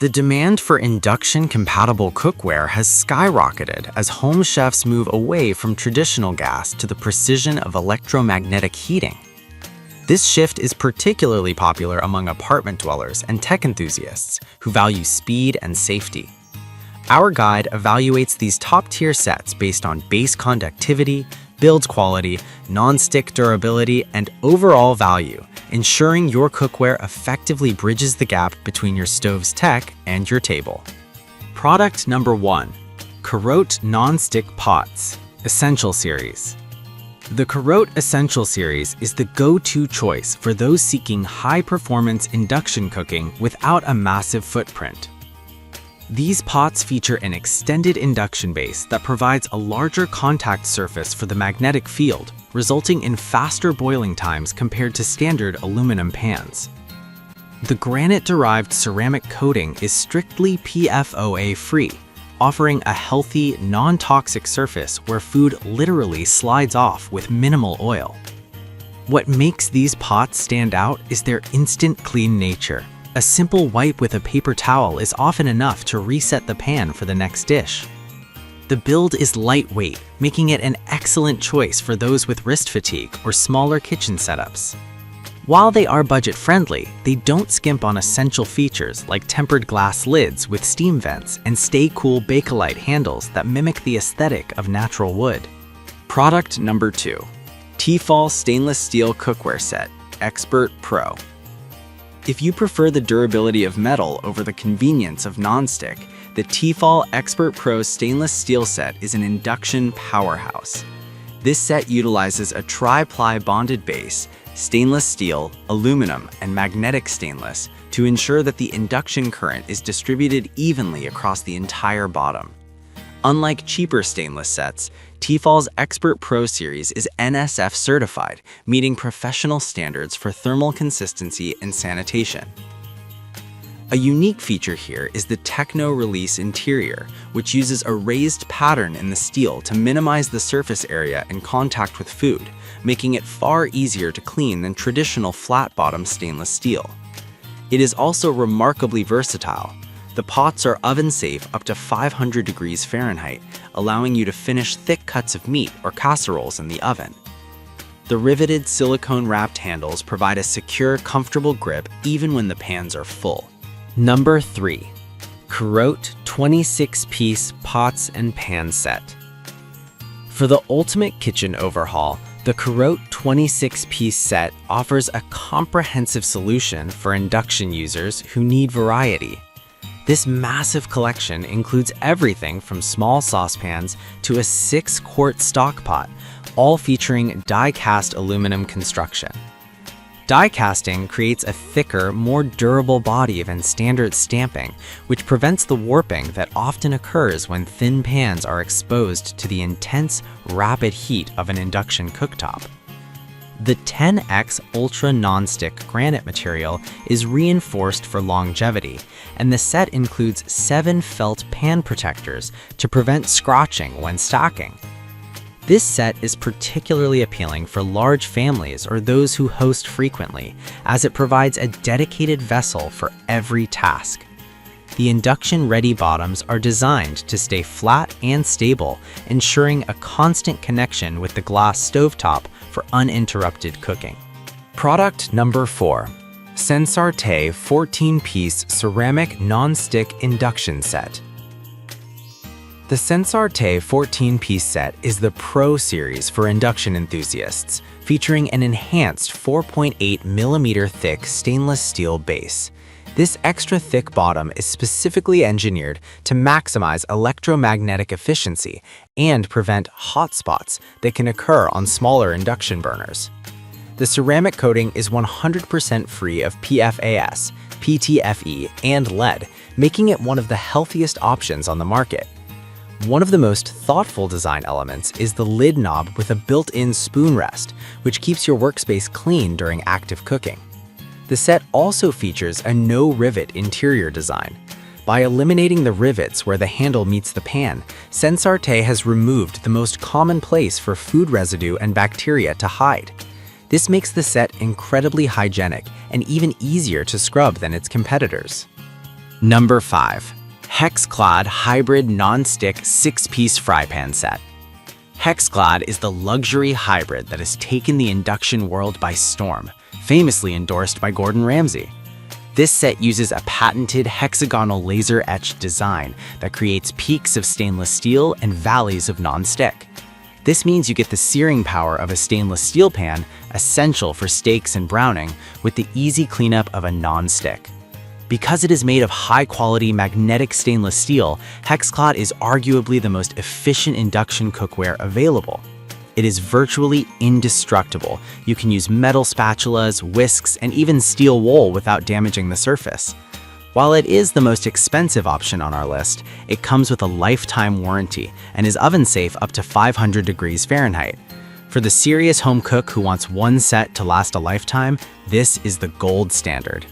The demand for induction-compatible cookware has skyrocketed as home chefs move away from traditional gas to the precision of electromagnetic heating. This shift is particularly popular among apartment dwellers and tech enthusiasts who value speed and safety. Our guide evaluates these top-tier sets based on base conductivity, build quality, non-stick durability, and overall value, ensuring your cookware effectively bridges the gap between your stove's tech and your table. Product number 1. Carotte Non-Stick Pots Essential Series. The Carotte Essential Series is the go-to choice for those seeking high-performance induction cooking without a massive footprint. These pots feature an extended induction base that provides a larger contact surface for the magnetic field, resulting in faster boiling times compared to standard aluminum pans. The granite-derived ceramic coating is strictly PFOA-free, offering a healthy, non-toxic surface where food literally slides off with minimal oil. What makes these pots stand out is their instant clean nature. A simple wipe with a paper towel is often enough to reset the pan for the next dish. The build is lightweight, making it an excellent choice for those with wrist fatigue or smaller kitchen setups. While they are budget-friendly, they don't skimp on essential features like tempered glass lids with steam vents and stay-cool Bakelite handles that mimic the aesthetic of natural wood. Product number 2. Tefal Stainless Steel Cookware Set Expert Pro. If you prefer the durability of metal over the convenience of nonstick, the Tefal Expert Pro Stainless Steel Set is an induction powerhouse. This set utilizes a tri-ply bonded base, stainless steel, aluminum, and magnetic stainless to ensure that the induction current is distributed evenly across the entire bottom. Unlike cheaper stainless sets, Tefal's Expert Pro series is NSF certified, meeting professional standards for thermal consistency and sanitation. A unique feature here is the Techno Release interior, which uses a raised pattern in the steel to minimize the surface area in contact with food, making it far easier to clean than traditional flat-bottom stainless steel. It is also remarkably versatile. The pots are oven-safe up to 500 degrees Fahrenheit, allowing you to finish thick cuts of meat or casseroles in the oven. The riveted silicone-wrapped handles provide a secure, comfortable grip even when the pans are full. Number 3. Carotte 26-Piece Pots and Pan Set. For the ultimate kitchen overhaul, the Carotte 26-Piece Set offers a comprehensive solution for induction users who need variety. This massive collection includes everything from small saucepans to a 6-quart stock pot, all featuring die-cast aluminum construction. Die casting creates a thicker, more durable body than standard stamping, which prevents the warping that often occurs when thin pans are exposed to the intense, rapid heat of an induction cooktop. The 10X Ultra Non-Stick granite material is reinforced for longevity, and the set includes 7 felt pan protectors to prevent scratching when stacking. This set is particularly appealing for large families or those who host frequently, as it provides a dedicated vessel for every task. The induction-ready bottoms are designed to stay flat and stable, ensuring a constant connection with the glass stovetop for uninterrupted cooking. Product number 4. Sensarte 14-Piece Ceramic Non-Stick Induction Set. The Sensarte 14-Piece Set is the Pro Series for induction enthusiasts, featuring an enhanced 4.8mm thick stainless steel base. This extra thick bottom is specifically engineered to maximize electromagnetic efficiency and prevent hot spots that can occur on smaller induction burners. The ceramic coating is 100% free of PFAS, PTFE, and lead, making it one of the healthiest options on the market. One of the most thoughtful design elements is the lid knob with a built-in spoon rest, which keeps your workspace clean during active cooking. The set also features a no-rivet interior design. By eliminating the rivets where the handle meets the pan, Sensarte has removed the most common place for food residue and bacteria to hide. This makes the set incredibly hygienic and even easier to scrub than its competitors. Number 5. Hexclad Hybrid Non-Stick 6-Piece Fry Pan Set. Hexclad is the luxury hybrid that has taken the induction world by storm, famously endorsed by Gordon Ramsay. This set uses a patented hexagonal laser-etched design that creates peaks of stainless steel and valleys of non-stick. This means you get the searing power of a stainless steel pan, essential for steaks and browning, with the easy cleanup of a non-stick. Because it is made of high-quality magnetic stainless steel, Hexclad is arguably the most efficient induction cookware available. It is virtually indestructible. You can use metal spatulas, whisks, and even steel wool without damaging the surface. While it is the most expensive option on our list, it comes with a lifetime warranty and is oven-safe up to 500 degrees Fahrenheit. For the serious home cook who wants one set to last a lifetime, this is the gold standard.